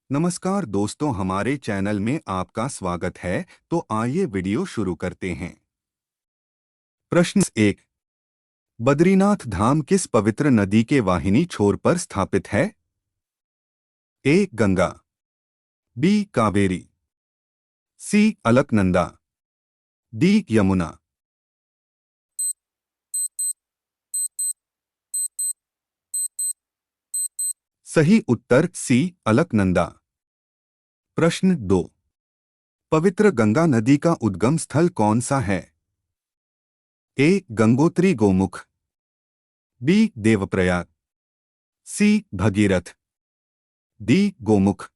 नमस्कार दोस्तों, हमारे चैनल में आपका स्वागत है। तो आइए वीडियो शुरू करते हैं। प्रश्न 1। बद्रीनाथ धाम किस पवित्र नदी के वाहिनी छोर पर स्थित है? ए गंगा, बी कावेरी, सी अलकनंदा, डी यमुना। सही उत्तर सी अलकनंदा। प्रश्न 2। पवित्र गंगा नदी का उद्गम स्थल कौन सा है? ए गंगोत्री गोमुख, बी देवप्रयाग, सी भगीरथ, डी गोमुख।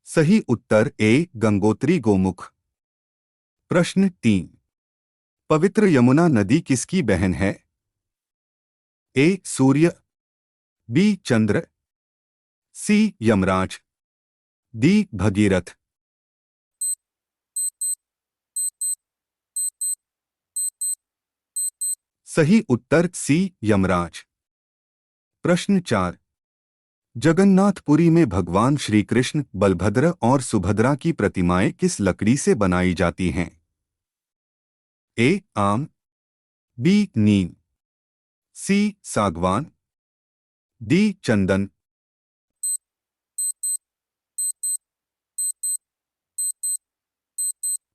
सही उत्तर ए गंगोत्री गोमुख। प्रश्न 3। पवित्र यमुना नदी किसकी बहन है? ए सूर्य, बी चंद्र, सी यमराज, डी भगीरथ। सही उत्तर सी यमराज। प्रश्न 4। जगन्नाथपुरी में भगवान श्री कृष्ण, बलभद्र और सुभद्रा की प्रतिमाएं किस लकड़ी से बनाई जाती हैं? ए आम, बी नीम, सी सागवान, डी चंदन।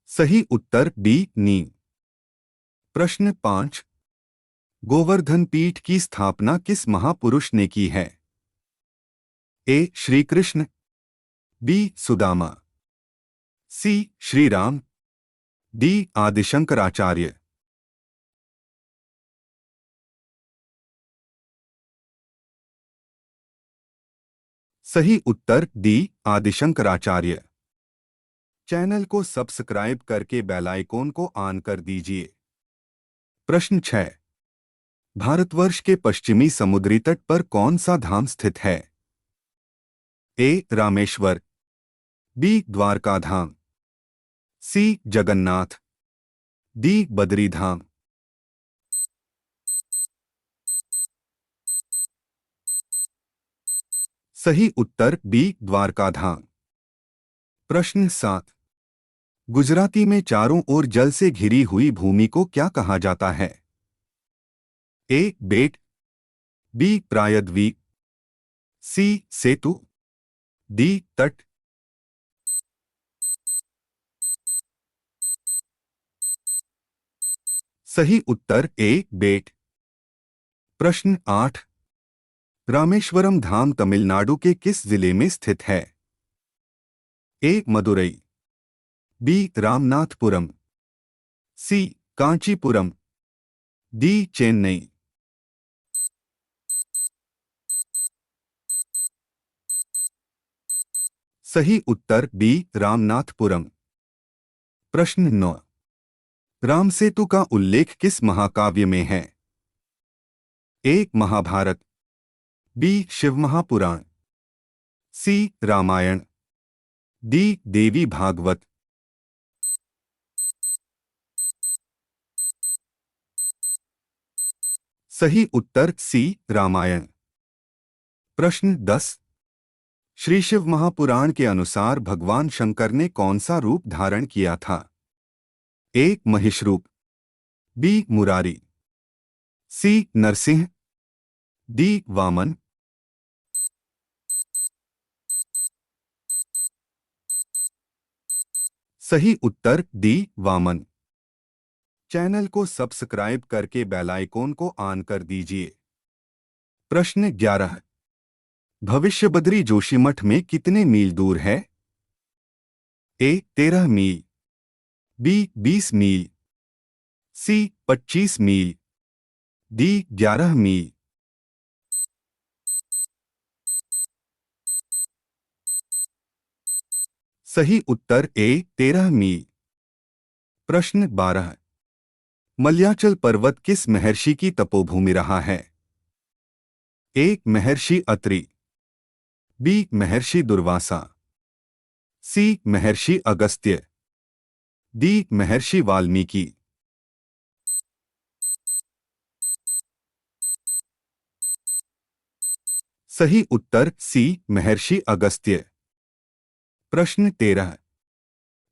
सही उत्तर बी नीम। प्रश्न 5। गोवर्धन पीठ की स्थापना किस महापुरुष ने की है? ए श्री कृष्ण, बी सुदामा, सी श्री राम, डी आदिशंकराचार्य। सही उत्तर डी आदिशंकराचार्य। चैनल को सब्सक्राइब करके बेल आइकॉन को ऑन कर दीजिए। प्रश्न 6। भारतवर्ष के पश्चिमी समुद्री तट पर कौन सा धाम स्थित है? ए रामेश्वर, बी द्वारका धाम, सी जगन्नाथ, डी बद्री धाम। सही उत्तर बी द्वारका धाम। प्रश्न 7। गुजराती में चारों ओर जल से घिरी हुई भूमि को क्या कहा जाता है? ए बेट, बी प्रायद्वीप, सी सेतु, डी तट। सही उत्तर ए बेट। प्रश्न 8। रामेश्वरम धाम तमिलनाडु के किस जिले में स्थित है? ए मदुरई, बी रामनाथपुरम, सी कांचीपुरम, डी चेन्नई। सही उत्तर बी रामनाथपुरम। प्रश्न 9। रामसेतु का उल्लेख किस महाकाव्य में है? ए महाभारत, बी शिव महापुराण, सी रामायण, डी देवी भागवत। सही उत्तर सी रामायण। प्रश्न 10। श्री शिव महापुराण के अनुसार भगवान शंकर ने कौन सा रूप धारण किया था? ए महिष रूप, बी मुरारी, सी नरसिंह, डी वामन। सही उत्तर डी वामन। चैनल को सब्सक्राइब करके बेल आइकॉन को ऑन कर दीजिए। प्रश्न 11। भविष्यबद्री जोशीमठ में कितने मील दूर है? ए 13 मील, बी 20 मील, सी 25 मील, डी 11 मील। सही उत्तर ए 13 मील। प्रश्न 12। मलयाचल पर्वत किस महर्षि की तपोभूमि रहा है? ए महर्षि अत्रि, बी महर्षि दुर्वासा, सी महर्षि अगस्त्य, डी महर्षि वाल्मीकि। सही उत्तर सी महर्षि अगस्त्य। प्रश्न 13।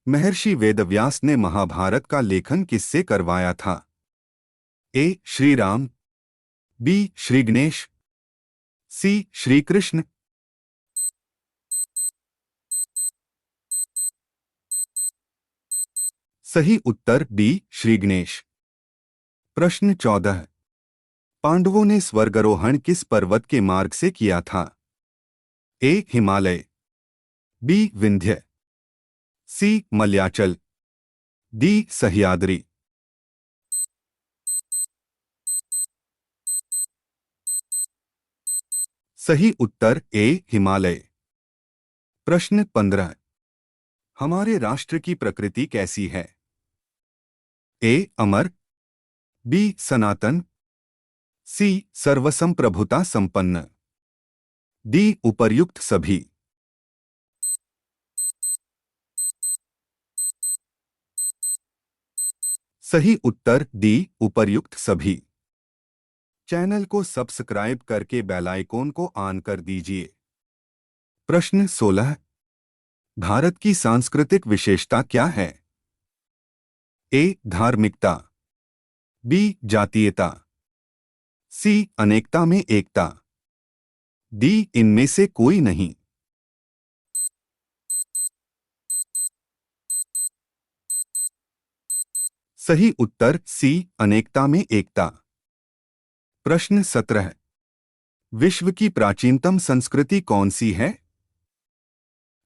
महर्षि वेदव्यास ने महाभारत का लेखन किससे करवाया था? ए श्री राम, बी श्री गणेश, सी श्री कृष्ण, सही उत्तर बी श्री गणेश। प्रश्न 14। पांडवों ने स्वर्गारोहण किस पर्वत के मार्ग से किया था? ए हिमालय, बी विंध्य, सी मलयाचल, डी सह्याद्री। सही उत्तर ए हिमालय। प्रश्न 15। हमारे राष्ट्र की प्रकृति कैसी है? ए अमर, बी सनातन, सी सर्वसंप्रभुता संपन्न, डी उपर्युक्त सभी। सही उत्तर डी उपर्युक्त सभी। चैनल को सब्सक्राइब करके बेल आइकॉन को ऑन कर दीजिए। प्रश्न 16। भारत की सांस्कृतिक विशेषता क्या है? ए धार्मिकता, बी जातीयता, सी अनेकता में एकता, डी इनमें से कोई नहीं। सही उत्तर सी अनेकता में एकता। प्रश्न 17। विश्व की प्राचीनतम संस्कृति कौन सी है?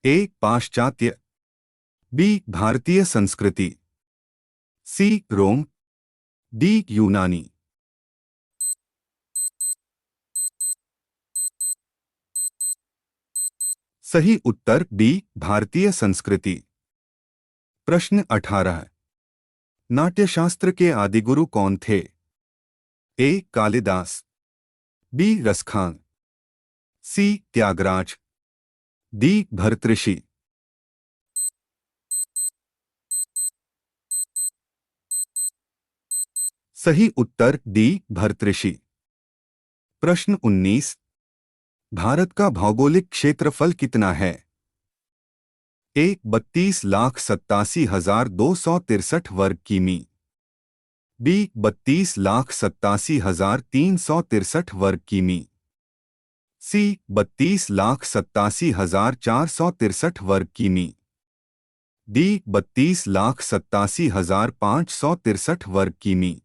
ए पाश्चात्य, बी भारतीय संस्कृति, सी रोम, डी यूनानी। सही उत्तर बी भारतीय संस्कृति। प्रश्न 18। नाट्यशास्त्र के आदिगुरु कौन थे? ए कालिदास, बी रसखान, सी त्यागराज, डी भरतऋषि। सही उत्तर डी भरतऋषि। प्रश्न 19। भारत का भौगोलिक क्षेत्रफल कितना है? ए 32,87,263 वर्ग किमी, बी 32,87,363 वर्ग किमी, सी 32,87,463 वर्ग किमी, डी 32,87,563 वर्ग किमी।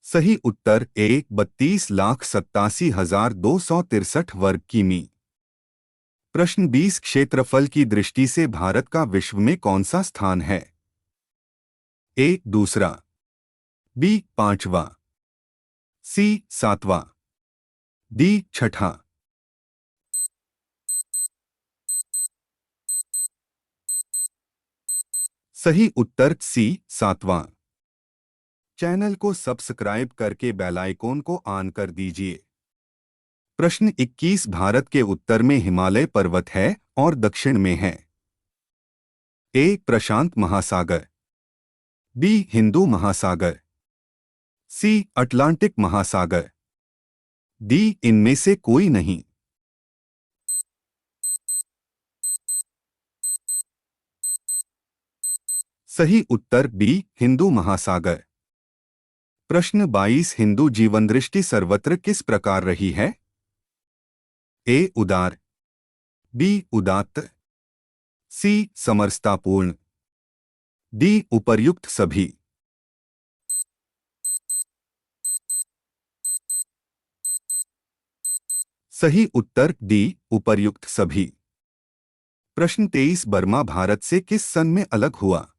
सही उत्तर ए 32,87,263 वर्ग किमी। प्रश्न 20। क्षेत्रफल की दृष्टि से भारत का विश्व में कौन सा स्थान है? ए दूसरा, बी पांचवा, सी सातवां, डी छठा। सही उत्तर सी सातवां। चैनल को सब्सक्राइब करके बेल आइकॉन को ऑन कर दीजिए। प्रश्न 21। भारत के उत्तर में हिमालय पर्वत है और दक्षिण में है? ए प्रशांत महासागर, बी हिंदू महासागर, सी अटलांटिक महासागर, डी इनमें से कोई नहीं। सही उत्तर बी हिंदू महासागर। प्रश्न 22। हिंदू जीवनदृष्टि सर्वत्र किस प्रकार रही है? ए उदार, बी उदात्त, सी समरसतापूर्ण, डी उपर्युक्त सभी। सही उत्तर डी उपर्युक्त सभी। प्रश्न 23। बर्मा भारत से किस सन में अलग हुआ?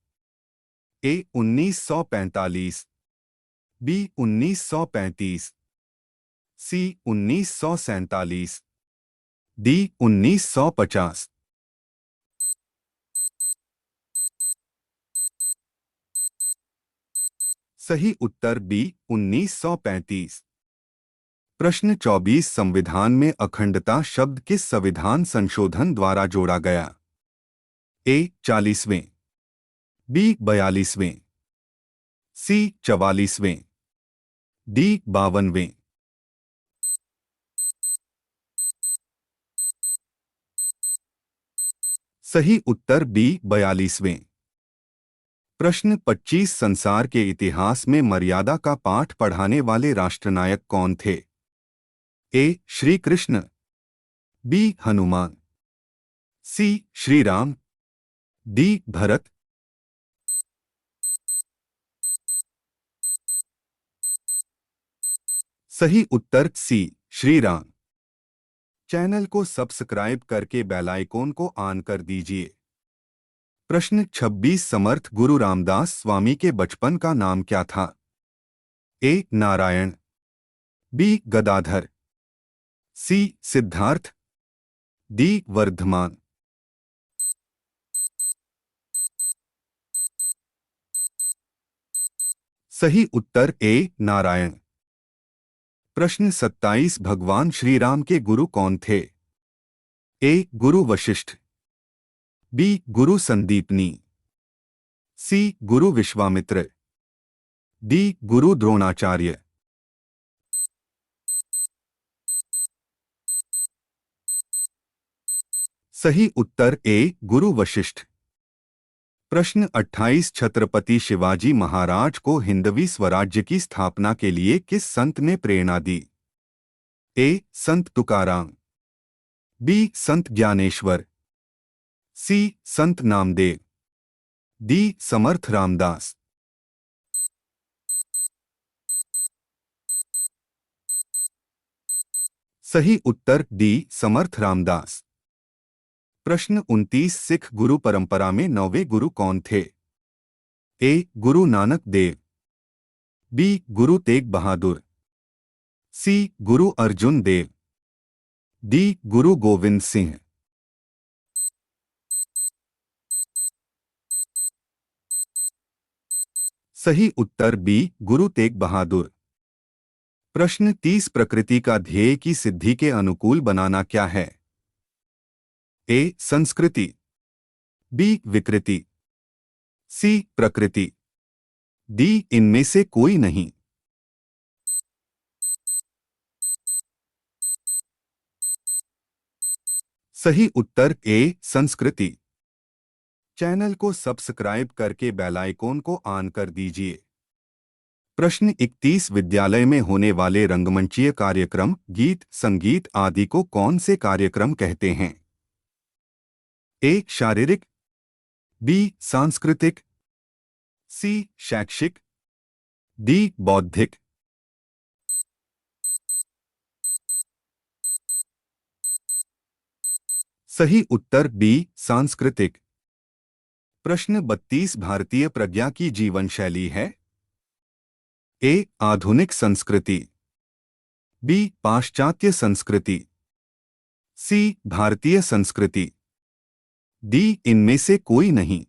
ए 1945, बी 1935, सी 1947, डी 1950। सही उत्तर बी 1935। प्रश्न 24। संविधान में अखंडता शब्द किस संविधान संशोधन द्वारा जोड़ा गया? ए 40वें, बी 42वें, सी 44वें, डी 52वें। सही उत्तर बी 42वें। प्रश्न 25 संसार के इतिहास में मर्यादा का पाठ पढ़ाने वाले राष्ट्रनायक कौन थे? ए श्री कृष्ण, बी हनुमान, सी श्री राम, डी भरत। सही उत्तर सी श्री राम। चैनल को सब्सक्राइब करके बेल आइकॉन को ऑन कर दीजिए। प्रश्न 26 समर्थ गुरु रामदास स्वामी के बचपन का नाम क्या था? ए नारायण, बी गदाधर, सी सिद्धार्थ, डी वर्धमान। सही उत्तर ए नारायण। प्रश्न 27 भगवान श्री राम के गुरु कौन थे? ए गुरु वशिष्ठ, बी गुरु संदीपनी, सी गुरु विश्वामित्र, डी गुरु द्रोणाचार्य। सही उत्तर ए गुरु वशिष्ठ। प्रश्न 28 छत्रपति शिवाजी महाराज को हिंदवी स्वराज्य की स्थापना के लिए किस संत ने प्रेरणा दी? ए संत तुकाराम, बी संत ज्ञानेश्वर, सी संत नामदेव, डी समर्थ रामदास। सही उत्तर डी समर्थ रामदास। प्रश्न 29 सिख गुरु परंपरा में 9वें गुरु कौन थे? ए गुरु नानक देव, बी गुरु तेग बहादुर, सी गुरु अर्जुन देव, डी गुरु गोविंद सिंह। सही उत्तर बी गुरु तेग बहादुर। प्रश्न 30 प्रकृति का ध्येय की सिद्धि के अनुकूल बनाना क्या है? ए संस्कृति, बी विकृति, सी प्रकृति, डी इनमें से कोई नहीं। सही उत्तर ए संस्कृति। चैनल को सब्सक्राइब करके बेल आइकॉन को ऑन कर दीजिए। प्रश्न 31 विद्यालय में होने वाले रंगमंचीय कार्यक्रम, गीत, संगीत आदि को कौन से कार्यक्रम कहते हैं? ए शारीरिक, बी सांस्कृतिक, सी शैक्षिक, डी बौद्धिक। सही उत्तर बी सांस्कृतिक। प्रश्न 32 भारतीय प्रज्ञा की जीवन शैली है? ए आधुनिक संस्कृति, बी पाश्चात्य संस्कृति, सी भारतीय संस्कृति, डी इनमें से कोई नहीं।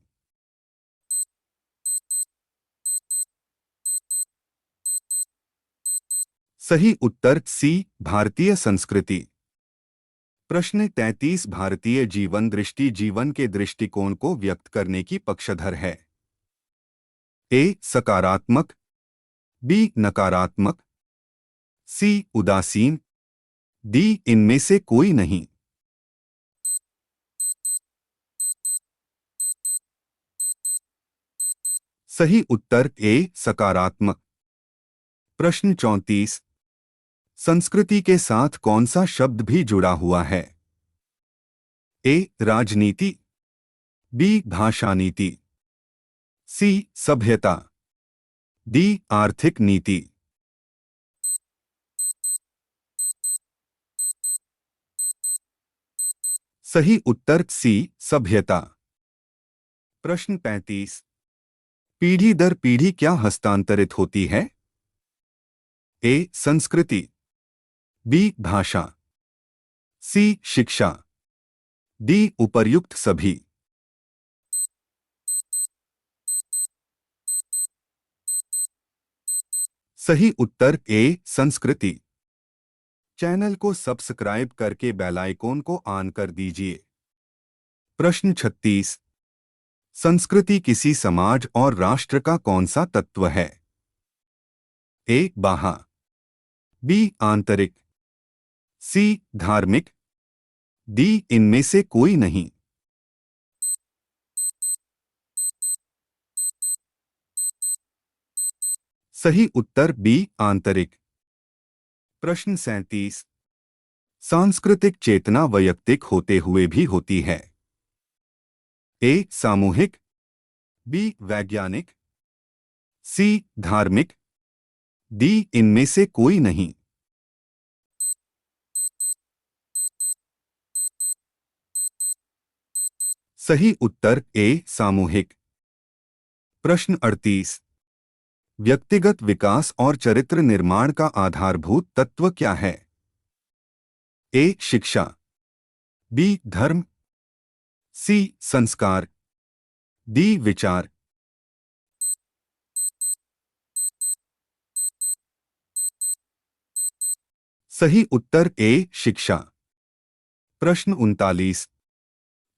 सही उत्तर सी भारतीय संस्कृति। प्रश्न 33 भारतीय जीवन दृष्टि जीवन के दृष्टिकोण को व्यक्त करने की पक्षधर है? ए सकारात्मक, बी नकारात्मक, सी उदासीन, डी इनमें से कोई नहीं। सही उत्तर ए सकारात्मक। प्रश्न 34 संस्कृति के साथ कौन सा शब्द भी जुड़ा हुआ है? ए राजनीति, बी भाषा नीति, सी सभ्यता, डी आर्थिक नीति। सही उत्तर सी सभ्यता। प्रश्न 35 पीढ़ी दर पीढ़ी क्या हस्तांतरित होती है? ए संस्कृति, बी भाषा, सी शिक्षा, डी उपर्युक्त सभी। सही उत्तर ए संस्कृति। चैनल को सब्सक्राइब करके बेल आइकॉन को ऑन कर दीजिए। प्रश्न 36 संस्कृति किसी समाज और राष्ट्र का कौन सा तत्व है? ए बाह्य, बी आंतरिक, सी धार्मिक, डी इनमें से कोई नहीं। सही उत्तर बी आंतरिक। प्रश्न 37। सांस्कृतिक चेतना वैयक्तिक होते हुए भी होती है। ए सामूहिक, बी वैज्ञानिक, सी धार्मिक, डी इनमें से कोई नहीं। सही उत्तर ए सामूहिक। प्रश्न 38। व्यक्तिगत विकास और चरित्र निर्माण का आधारभूत तत्व क्या है? ए शिक्षा, बी धर्म, सी संस्कार, डी विचार। सही उत्तर ए शिक्षा। प्रश्न 39।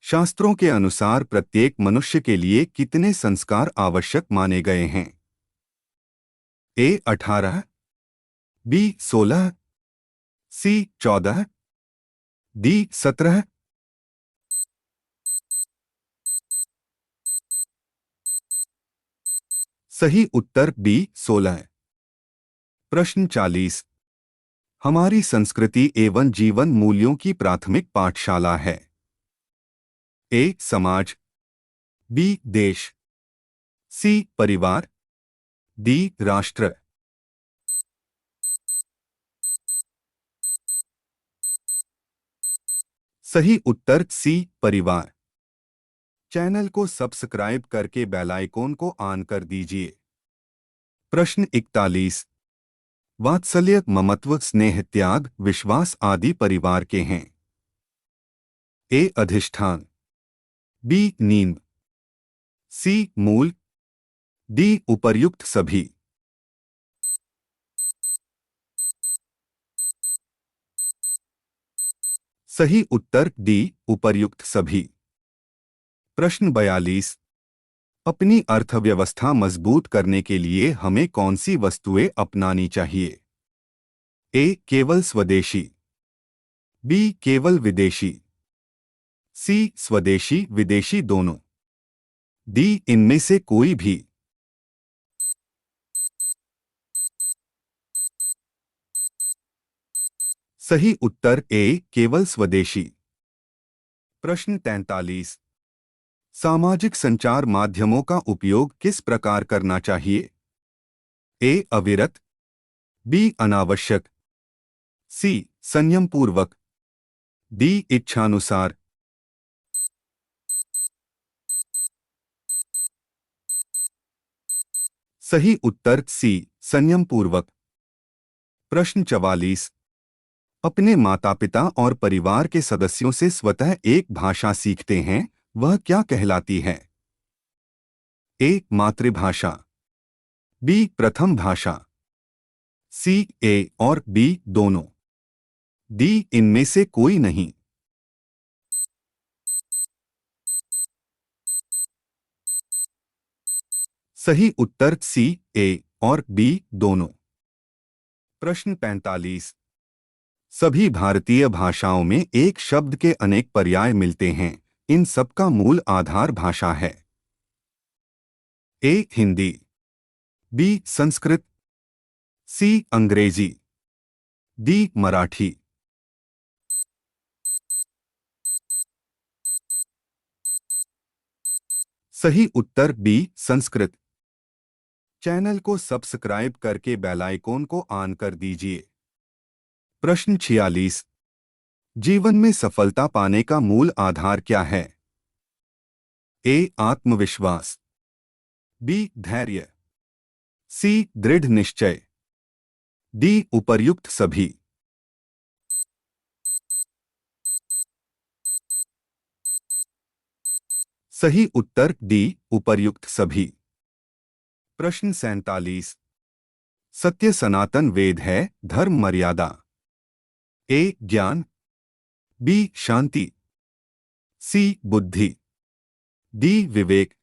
शास्त्रों के अनुसार प्रत्येक मनुष्य के लिए कितने संस्कार आवश्यक माने गए हैं? ए 18, बी 16, सी 14, डी 17। सही उत्तर बी 16। प्रश्न 40। हमारी संस्कृति एवं जीवन मूल्यों की प्राथमिक पाठशाला है। ए समाज, बी देश, सी परिवार, डी राष्ट्र। सही उत्तर सी परिवार। चैनल को सब्सक्राइब करके बेल आइकॉन को ऑन कर दीजिए। प्रश्न 41। वात्सल्य, ममत्व, स्नेह, त्याग, विश्वास आदि परिवार के हैं। ए अधिष्ठान, बी नींव, सी मूल, डी उपर्युक्त सभी। सही उत्तर डी उपर्युक्त सभी। प्रश्न 42। अपनी अर्थव्यवस्था मजबूत करने के लिए हमें कौन सी वस्तुएं अपनानी चाहिए? ए केवल स्वदेशी, बी केवल विदेशी, सी स्वदेशी विदेशी दोनों, डी इनमें से कोई भी। सही उत्तर ए केवल स्वदेशी। प्रश्न 43। सामाजिक संचार माध्यमों का उपयोग किस प्रकार करना चाहिए? ए अविरत, बी अनावश्यक, सी संयमपूर्वक, डी इच्छानुसार। सही उत्तर सी संयमपूर्वक। प्रश्न 44। अपने माता पिता और परिवार के सदस्यों से स्वतः एक भाषा सीखते हैं, वह क्या कहलाती है? ए मातृभाषा, बी प्रथम भाषा, सी ए और बी दोनों, डी इनमें से कोई नहीं। सही उत्तर सी ए और बी दोनों। प्रश्न 45। सभी भारतीय भाषाओं में एक शब्द के अनेक पर्याय मिलते हैं, इन सबका मूल आधार भाषा है। ए हिंदी, बी संस्कृत, सी अंग्रेजी, डी मराठी। सही उत्तर बी संस्कृत। चैनल को सब्सक्राइब करके बेल आइकॉन को ऑन कर दीजिए। प्रश्न 46। जीवन में सफलता पाने का मूल आधार क्या है? ए आत्मविश्वास, बी धैर्य, सी दृढ़ निश्चय, डी उपर्युक्त सभी। सही उत्तर डी उपर्युक्त सभी। प्रश्न 47। सत्य सनातन वेद है, धर्म मर्यादा। ए ज्ञान, बी शांति, सी बुद्धि, डी विवेक।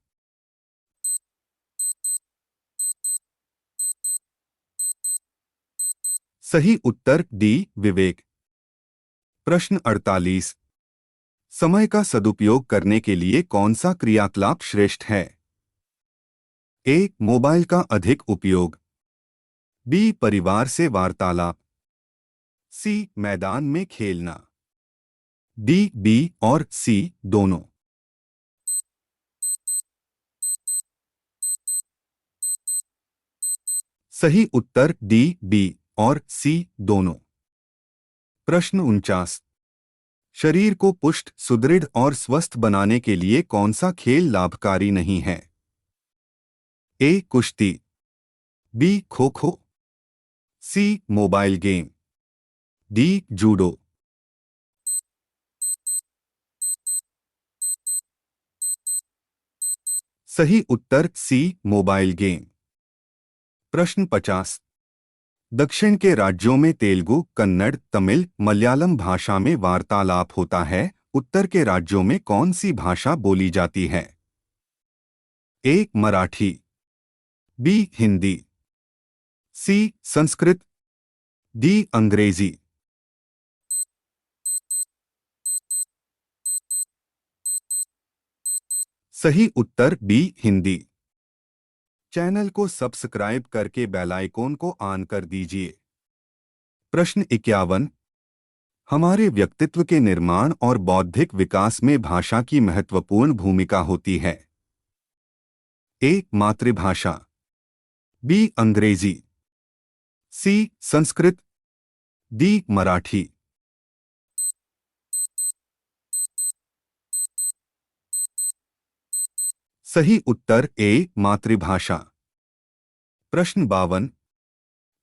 सही उत्तर डी विवेक। प्रश्न 48। समय का सदुपयोग करने के लिए कौन सा क्रियाकलाप श्रेष्ठ है? ए मोबाइल का अधिक उपयोग, बी परिवार से वार्तालाप, सी मैदान में खेलना, डी बी और सी दोनों। सही उत्तर डी बी और सी दोनों। प्रश्न 49। शरीर को पुष्ट, सुदृढ़ और स्वस्थ बनाने के लिए कौन सा खेल लाभकारी नहीं है? ए कुश्ती, बी खो खो, सी मोबाइल गेम, डी जूडो। सही उत्तर सी मोबाइल गेम। प्रश्न 50। दक्षिण के राज्यों में तेलुगु, कन्नड़, तमिल, मलयालम भाषा में वार्तालाप होता है। उत्तर के राज्यों में कौन सी भाषा बोली जाती है? ए मराठी, बी हिंदी, सी संस्कृत, डी अंग्रेजी। सही उत्तर बी हिंदी। चैनल को सब्सक्राइब करके बेल आइकॉन को ऑन कर दीजिए। प्रश्न 51। हमारे व्यक्तित्व के निर्माण और बौद्धिक विकास में भाषा की महत्वपूर्ण भूमिका होती है। ए मातृभाषा, बी अंग्रेजी, सी संस्कृत, डी मराठी। सही उत्तर ए मातृभाषा। प्रश्न 52।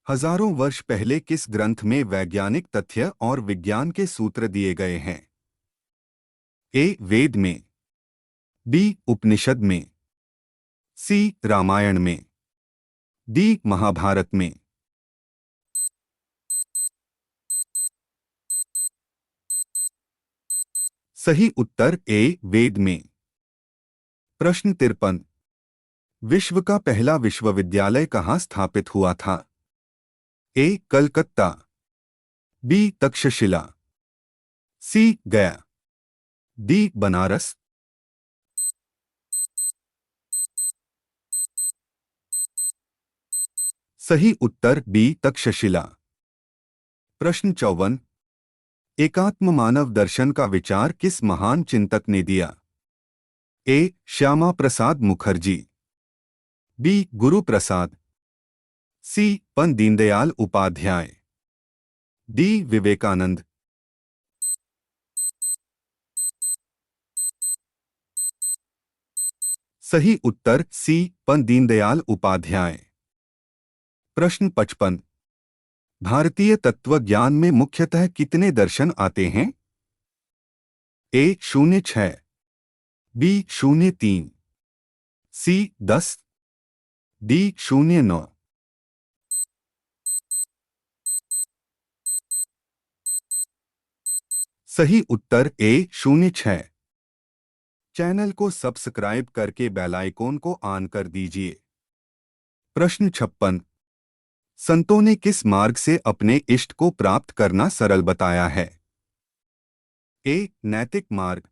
हजारों वर्ष पहले किस ग्रंथ में वैज्ञानिक तथ्य और विज्ञान के सूत्र दिए गए हैं? ए वेद में, बी उपनिषद में, सी रामायण में, डी महाभारत में। सही उत्तर ए वेद में। प्रश्न 53। विश्व का पहला विश्वविद्यालय कहाँ स्थापित हुआ था? ए कलकत्ता, बी तक्षशिला, सी गया, डी बनारस। सही उत्तर बी तक्षशिला। प्रश्न 54। एकात्म मानव दर्शन का विचार किस महान चिंतक ने दिया? ए श्यामा प्रसाद मुखर्जी, बी गुरु प्रसाद, सी पंडित दीनदयाल उपाध्याय, डी विवेकानंद। सही उत्तर सी पंडित दीनदयाल उपाध्याय। प्रश्न 55। भारतीय तत्व ज्ञान में मुख्यतः कितने दर्शन आते हैं? ए 06, बी 03, सी 10, डी 09। सही उत्तर ए 06। चैनल को सब्सक्राइब करके बेल आइकॉन को ऑन कर दीजिए। प्रश्न 56। संतों ने किस मार्ग से अपने इष्ट को प्राप्त करना सरल बताया है? ए नैतिक मार्ग,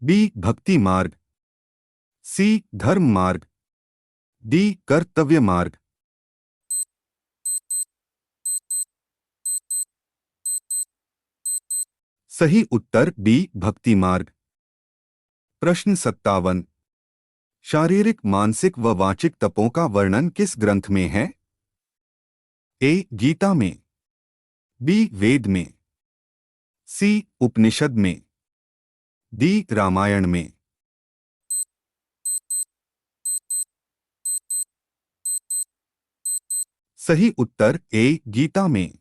बी भक्ति मार्ग, सी धर्म मार्ग, डी कर्तव्य मार्ग। सही उत्तर बी भक्ति मार्ग। प्रश्न 57। शारीरिक, मानसिक व वाचिक तपों का वर्णन किस ग्रंथ में है? ए गीता में, बी वेद में, सी उपनिषद में, डी रामायण में। सही उत्तर ए गीता में।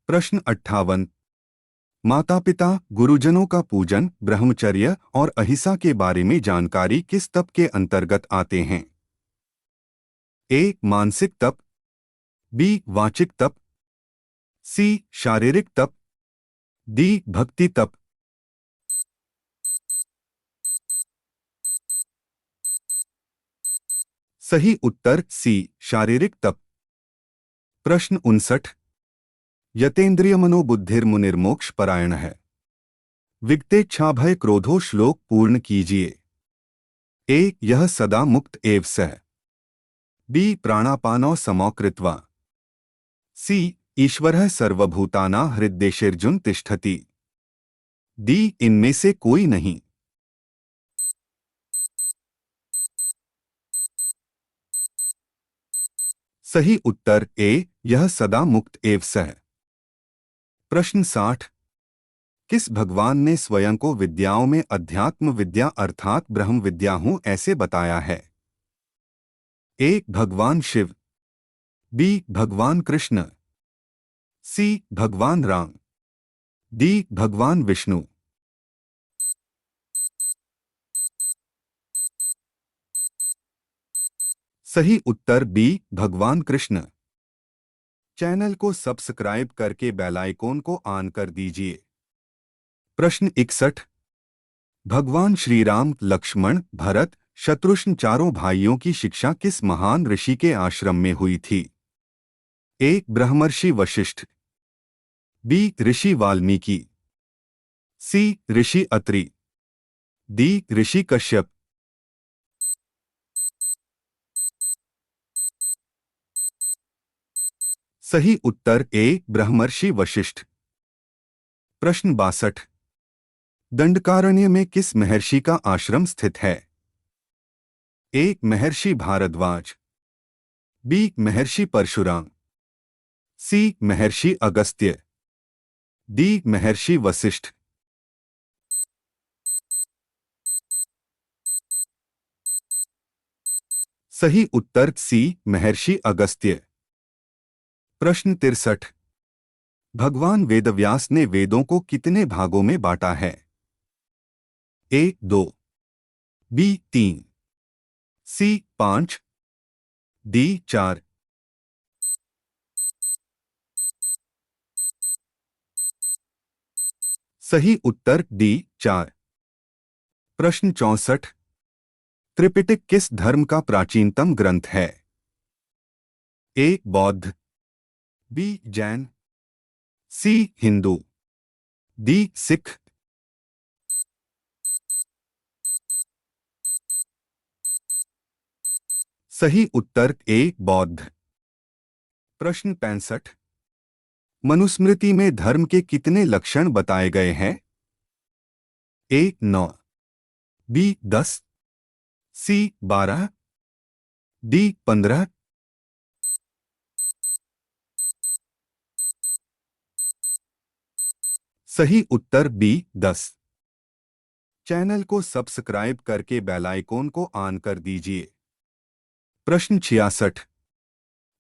प्रश्न 58। माता पिता, गुरुजनों का पूजन, ब्रह्मचर्य और अहिंसा के बारे में जानकारी किस तप के अंतर्गत आते हैं? ए मानसिक तप, बी वाचिक तप, सी शारीरिक तप, डी भक्ति तप। सही उत्तर सी शारीरिक तप। प्रश्न 59। यतेन्द्रिय मनोबुद्धिर्मुनिर्मोक्ष परायण है। विगतेच्छा भय क्रोधो श्लोक पूर्ण कीजिए। ए यह सदा मुक्त एव सह। बी प्राणापानौ समौ कृत्वा। सी ईश्वरः सर्वभूतानां हृद्देशेर्जुन तिष्ठति। डी इनमें से कोई नहीं। सही उत्तर ए यह सदा मुक्त एव सह। प्रश्न 60। किस भगवान ने स्वयं को विद्याओं में अध्यात्म विद्या अर्थात ब्रह्म विद्या हूं ऐसे बताया है? ए भगवान शिव। बी भगवान कृष्ण। सी भगवान राम। डी भगवान विष्णु। सही उत्तर बी भगवान कृष्ण। चैनल को सब्सक्राइब करके बेल आइकॉन को ऑन कर दीजिए। प्रश्न 61। भगवान श्री राम, लक्ष्मण, भरत, शत्रुघ्न चारों भाइयों की शिक्षा किस महान ऋषि के आश्रम में हुई थी? ए ब्रह्मर्षि वशिष्ठ। बी ऋषि वाल्मीकि। सी ऋषि अत्रि। डी ऋषि कश्यप। सही उत्तर ए ब्रह्मर्षि वशिष्ठ। प्रश्न 62। दंडकारण्य में किस महर्षि का आश्रम स्थित है? ए महर्षि भारद्वाज। बी महर्षि परशुराम। सी महर्षि अगस्त्य। डी महर्षि वशिष्ठ। सही उत्तर सी महर्षि अगस्त्य। प्रश्न 63। भगवान वेदव्यास ने वेदों को कितने भागों में बांटा है? ए 2। बी 3। सी 5। डी 4। सही उत्तर डी 4। प्रश्न 64। त्रिपिटक किस धर्म का प्राचीनतम ग्रंथ है? ए बौद्ध। बी जैन। सी हिंदू। डी सिख। सही उत्तर ए बौद्ध। प्रश्न 65। मनुस्मृति में धर्म के कितने लक्षण बताए गए हैं? ए 9। बी 10। सी 12। डी 15। सही उत्तर बी 10। चैनल को सब्सक्राइब करके बेल आइकॉन को ऑन कर दीजिए। प्रश्न 66।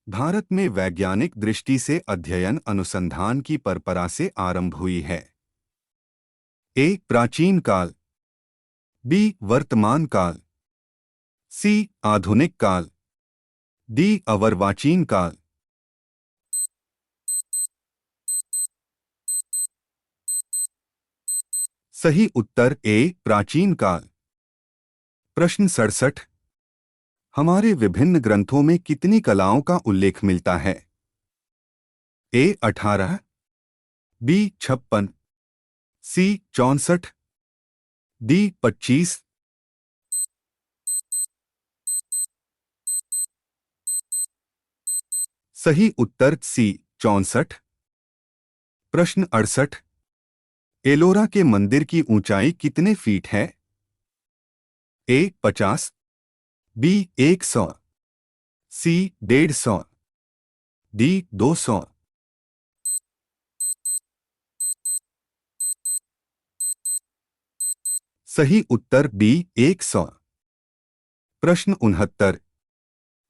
भारत में वैज्ञानिक दृष्टि से अध्ययन अनुसंधान की परंपरा से आरंभ हुई है? ए प्राचीन काल। बी वर्तमान काल। सी आधुनिक काल। डी अर्वाचीन काल। सही उत्तर ए प्राचीन काल। प्रश्न 67। हमारे विभिन्न ग्रंथों में कितनी कलाओं का उल्लेख मिलता है? ए 18। बी 56। सी 64। डी 25। सही उत्तर सी 64। प्रश्न 68। एलोरा के मंदिर की ऊंचाई कितने फीट है? ए 50। बी 100। सी 150। डी 200। सही उत्तर बी 100। प्रश्न 69।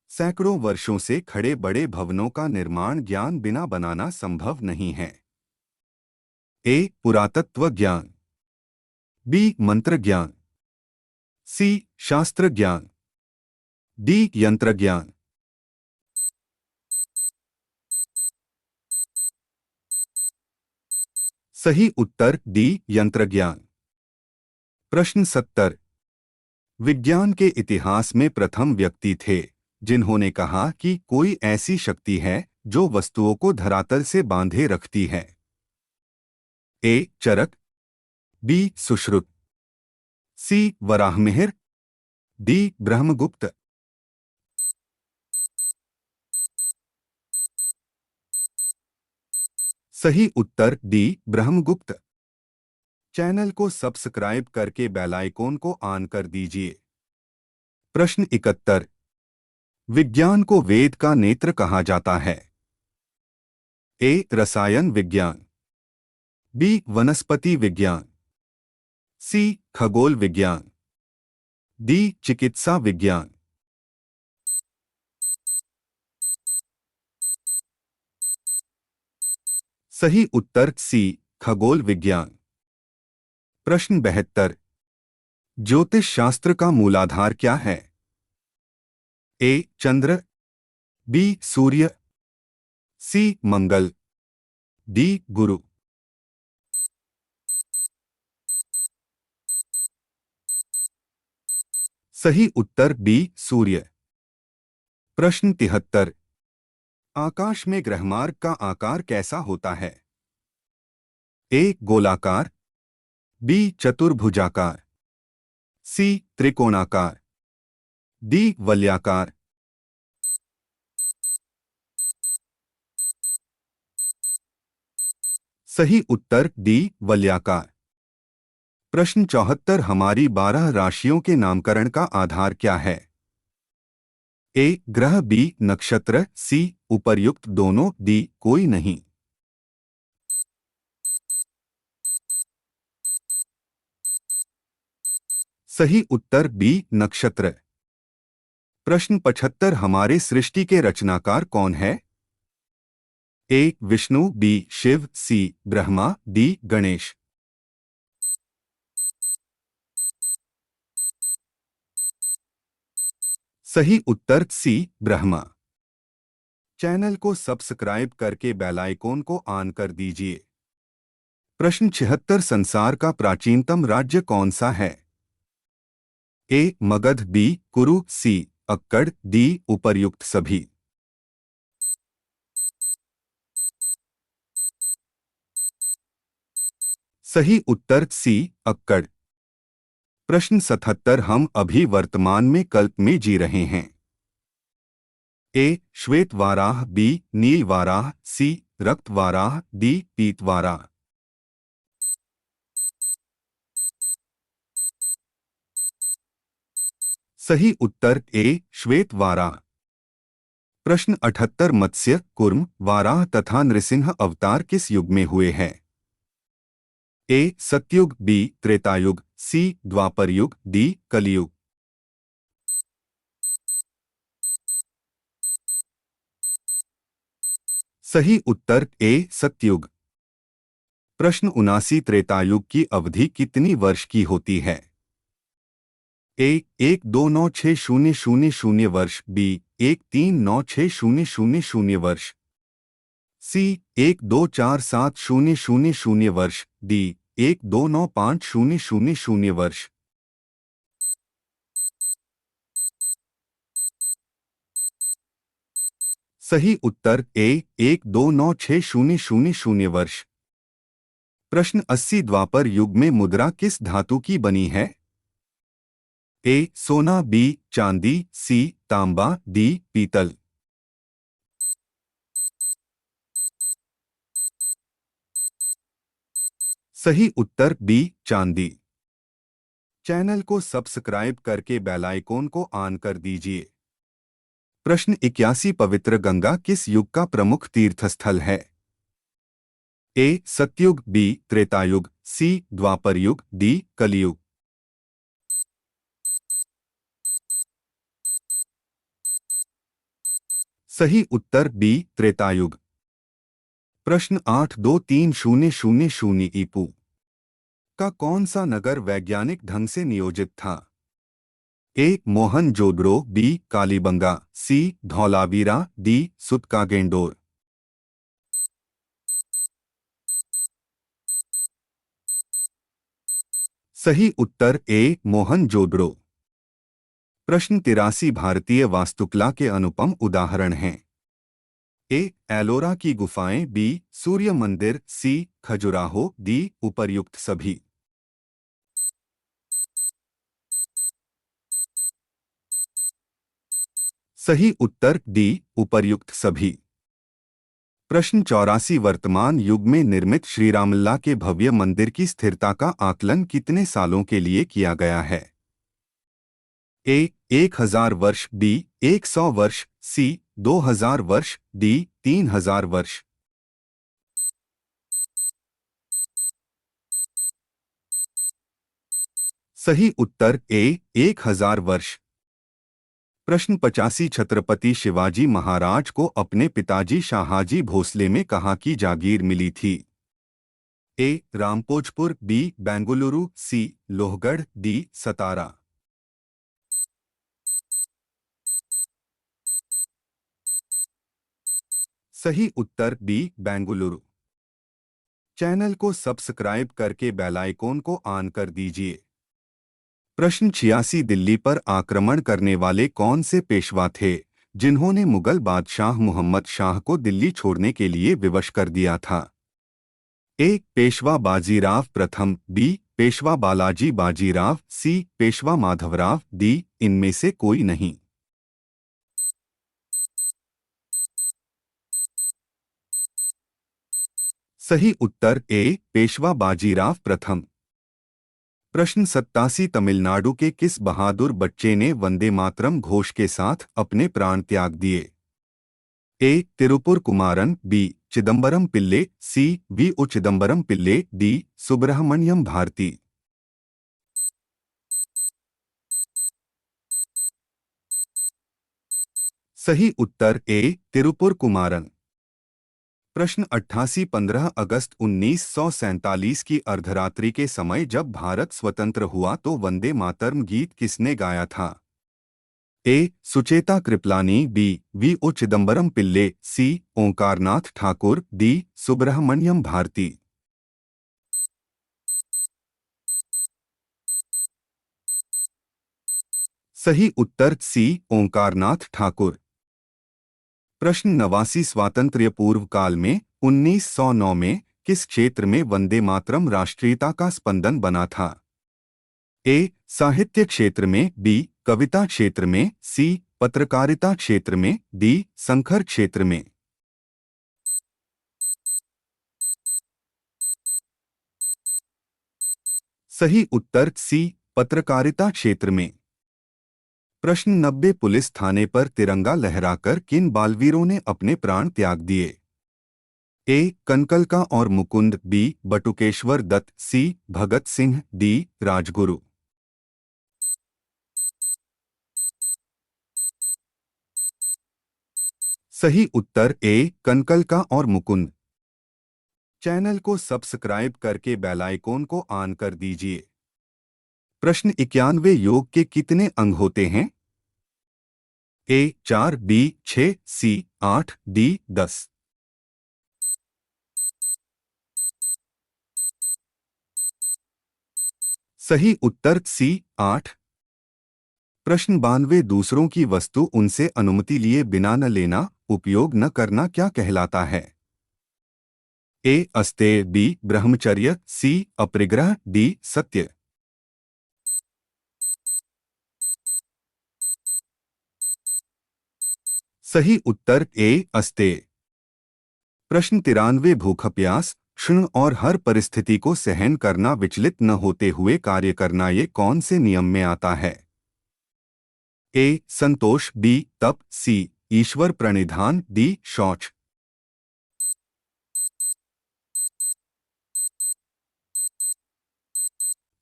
सैकड़ों वर्षों से खड़े बड़े भवनों का निर्माण ज्ञान बिना बनाना संभव नहीं है? ए पुरातत्व ज्ञान। बी मंत्र ज्ञान। सी शास्त्र ज्ञान। डी यंत्र ज्ञान। सही उत्तर डी यंत्र ज्ञान। प्रश्न 70। विज्ञान के इतिहास में प्रथम व्यक्ति थे जिन्होंने कहा कि कोई ऐसी शक्ति है जो वस्तुओं को धरातल से बांधे रखती है? ए चरक, बी सुश्रुत, सी वराहमिहिर, डी ब्रह्मगुप्त। सही उत्तर डी ब्रह्मगुप्त। चैनल को सब्सक्राइब करके बेल आइकॉन को ऑन कर दीजिए। प्रश्न 71। विज्ञान को वेद का नेत्र कहा जाता है? ए रसायन विज्ञान, बी वनस्पति विज्ञान, सी खगोल विज्ञान, डी चिकित्सा विज्ञान। सही उत्तर सी खगोल विज्ञान। प्रश्न 72। ज्योतिष शास्त्र का मूलाधार क्या है? ए चंद्र, बी सूर्य, सी मंगल, डी गुरु। सही उत्तर बी सूर्य। प्रश्न 73। आकाश में ग्रहमार्ग का आकार कैसा होता है? ए गोलाकार, बी चतुर्भुजाकार, सी त्रिकोणाकार, डी वलयाकार। सही उत्तर डी वलयाकार। प्रश्न 74। हमारी 12 राशियों के नामकरण का आधार क्या है? ए ग्रह, बी नक्षत्र, सी उपर्युक्त दोनों, डी कोई नहीं। सही उत्तर बी नक्षत्र। प्रश्न 75। हमारे सृष्टि के रचनाकार कौन है? ए विष्णु, बी शिव, सी ब्रह्मा, डी गणेश। सही उत्तर सी ब्रह्मा। चैनल को सब्सक्राइब करके बेल आइकॉन को ऑन कर दीजिए। प्रश्न 76। संसार का प्राचीनतम राज्य कौन सा है? ए मगध, बी कुरु, सी अक्कड़, डी उपर्युक्त सभी। सही उत्तर सी अक्कड़। प्रश्न 77। हम अभी वर्तमान में कल्प में जी रहे हैं? ए श्वेत वाराह, बी नील वाराह, सी रक्त वाराह, डी पीत वाराह। सही उत्तर ए श्वेत वाराह। प्रश्न 78। मत्स्य, कूर्म, वाराह तथा नृसिंह अवतार किस युग में हुए हैं? ए सतयुग, बी त्रेतायुग, सी द्वापर युग, डी कलियुग। सही उत्तर ए सतयुग। प्रश्न 79। त्रेतायुग की अवधि कितनी वर्ष की होती है? ए 1296000 वर्ष, बी 1396000 वर्ष, सी 1247000 वर्ष, डी 1295000 वर्ष। सही उत्तर ए 1296000 वर्ष। प्रश्न 80। द्वापर युग में मुद्रा किस धातु की बनी है? ए सोना, बी चांदी, सी तांबा, डी पीतल। सही उत्तर बी चांदी। चैनल को सब्सक्राइब करके बेल आइकॉन को ऑन कर दीजिए। प्रश्न 81। पवित्र गंगा किस युग का प्रमुख तीर्थस्थल है? ए सतयुग, बी त्रेतायुग, सी द्वापर युग, डी कलियुग। सही उत्तर बी त्रेतायुग। प्रश्न 82300 ईपू का कौन सा नगर वैज्ञानिक ढंग से नियोजित था? ए मोहनजोदड़ो, बी कालीबंगा, सी धौलावीरा, डी सुतकागेंडोर। सही उत्तर ए मोहनजोदड़ो। प्रश्न 83। भारतीय वास्तुकला के अनुपम उदाहरण हैं? ए एलोरा की गुफाएं, बी सूर्य मंदिर, सी खजुराहो, डी उपर्युक्त सभी। सही उत्तर डी उपर्युक्त सभी। प्रश्न 84, वर्तमान युग में निर्मित श्रीरामलला के भव्य मंदिर की स्थिरता का आकलन कितने सालों के लिए किया गया है? ए 1000 वर्ष, बी 100 वर्ष, सी 2000 वर्ष, डी 3000 वर्ष। सही उत्तर ए 1000 वर्ष। प्रश्न 85, छत्रपति शिवाजी महाराज को अपने पिताजी शाहाजी भोसले में कहाँ की जागीर मिली थी? ए रामपोजपुर, बी बेंगलुरु, सी लोहगढ़, डी सतारा। सही उत्तर बी बेंगलुरु। चैनल को सब्सक्राइब करके बेल आइकॉन को ऑन कर दीजिए। प्रश्न 86, दिल्ली पर आक्रमण करने वाले कौन से पेशवा थे जिन्होंने मुगल बादशाह मुहम्मद शाह को दिल्ली छोड़ने के लिए विवश कर दिया था? ए पेशवा बाजीराव प्रथम, बी पेशवा बालाजी बाजीराव, सी पेशवा माधवराव, डी इनमें से कोई नहीं। सही उत्तर ए पेशवा बाजीराव प्रथम। प्रश्न 87, तमिलनाडु के किस बहादुर बच्चे ने वंदे मातरम घोष के साथ अपने प्राण त्याग दिए? ए Tiruppur Kumaran, B Chidambaram Pillai, C we O Chidambaram Pillai, D Subramanya Bharati. सही उत्तर ए तिरुपुर कुमारन। प्रश्न 88, 15 अगस्त 1947 की अर्धरात्रि के समय जब भारत स्वतंत्र हुआ तो वंदे मातरम गीत किसने गाया था? A Sucheta Kripalani, B V O Chidambaram Pillai, C Omkarnath Thakur, D Subramanya Bharati. सही उत्तर सी ओंकारनाथ ठाकुर। प्रश्न 89, स्वातंत्र्य पूर्व काल में 1909 में किस क्षेत्र में वंदे मातरम राष्ट्रीयता का स्पंदन बना था? ए साहित्य क्षेत्र में, बी कविता क्षेत्र में, सी पत्रकारिता क्षेत्र में, डी संकर क्षेत्र में। सही उत्तर सी पत्रकारिता क्षेत्र में। प्रश्न 90, पुलिस थाने पर तिरंगा लहराकर किन बालवीरों ने अपने प्राण त्याग दिए? ए कनकलका और मुकुंद, बी बटुकेश्वर दत्त, सी भगत सिंह, डी राजगुरु। सही उत्तर ए कनकलका और मुकुंद। चैनल को सब्सक्राइब करके बेल आइकॉन को ऑन कर दीजिए। प्रश्न 91, योग के कितने अंग होते हैं? ए 4, बी 6, सी 8, डी 10। सही उत्तर सी 8। प्रश्न 92, दूसरों की वस्तु उनसे अनुमति लिए बिना न लेना, उपयोग न करना क्या कहलाता है? ए अस्तेय, बी ब्रह्मचर्य, सी अपरिग्रह, डी सत्य। सही उत्तर ए अस्तेय। प्रश्न 93, भूख प्यास क्षण और हर परिस्थिति को सहन करना, विचलित न होते हुए कार्य करना, ये कौन से नियम में आता है? ए संतोष, बी तप, सी ईश्वर प्रणिधान, डी शौच।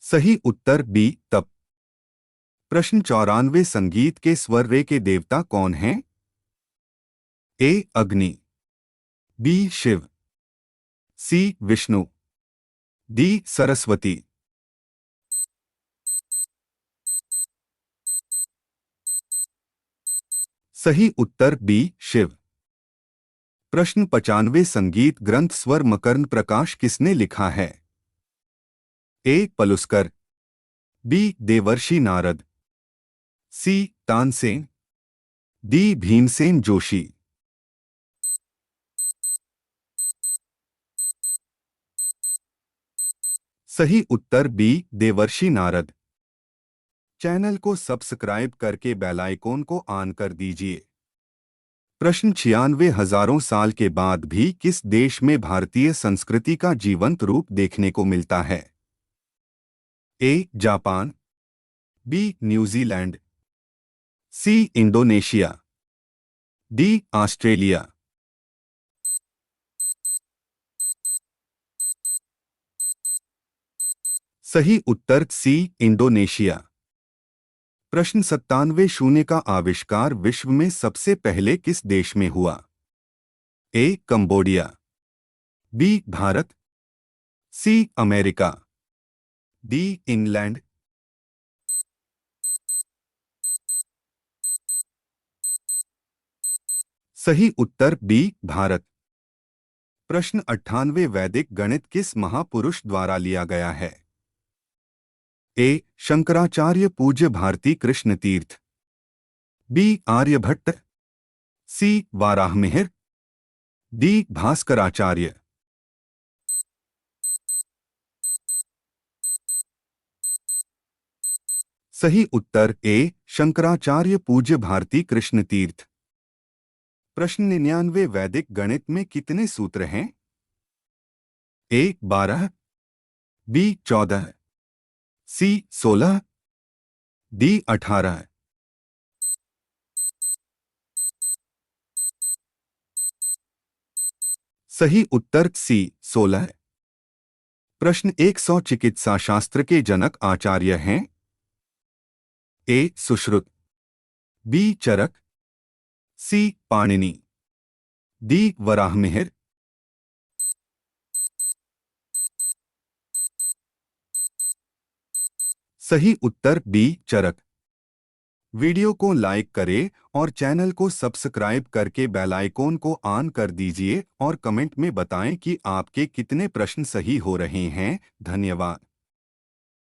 सही उत्तर बी तप। प्रश्न 94, संगीत के स्वर रे के देवता कौन हैं? ए अग्नि, बी शिव, सी विष्णु, डी सरस्वती। सही उत्तर बी शिव। प्रश्न 95, संगीत ग्रंथ स्वर मकरंद प्रकाश किसने लिखा है? ए पलुस्कर, बी देवर्षि नारद, सी तानसेन, डी भीमसेन जोशी। सही उत्तर बी देवर्षि नारद। चैनल को सब्सक्राइब करके बेल आइकॉन को ऑन कर दीजिए। प्रश्न 96 हजारों साल के बाद भी किस देश में भारतीय संस्कृति का जीवंत रूप देखने को मिलता है? A Japan, B New Zealand, C Indonesia, D Australia. सही उत्तर सी इंडोनेशिया। प्रश्न 97 शून्य का आविष्कार विश्व में सबसे पहले किस देश में हुआ? A Cambodia, B Bharat, C America, D England. सही उत्तर बी भारत। प्रश्न 98 वैदिक गणित किस महापुरुष द्वारा लिया गया है? ए शंकराचार्य पूज्य भारती कृष्ण तीर्थ, बी आर्यभट्ट, सी वाराहमिहिर, डी भास्कराचार्य। सही उत्तर ए शंकराचार्य पूज्य भारती कृष्ण तीर्थ। प्रश्न 99 वैदिक गणित में कितने सूत्र हैं? ए 12, बी 14, सी 16, डी 18। सही उत्तर सी 16। प्रश्न 100 चिकित्सा शास्त्र के जनक आचार्य हैं? ए सुश्रुत, बी चरक, सी पाणिनि, डी वराहमिहिर। सही उत्तर बी चरक। वीडियो को लाइक करें और चैनल को सब्सक्राइब करके बेल आइकॉन को ऑन कर दीजिए और कमेंट में बताएं कि आपके कितने प्रश्न सही हो रहे हैं। धन्यवाद।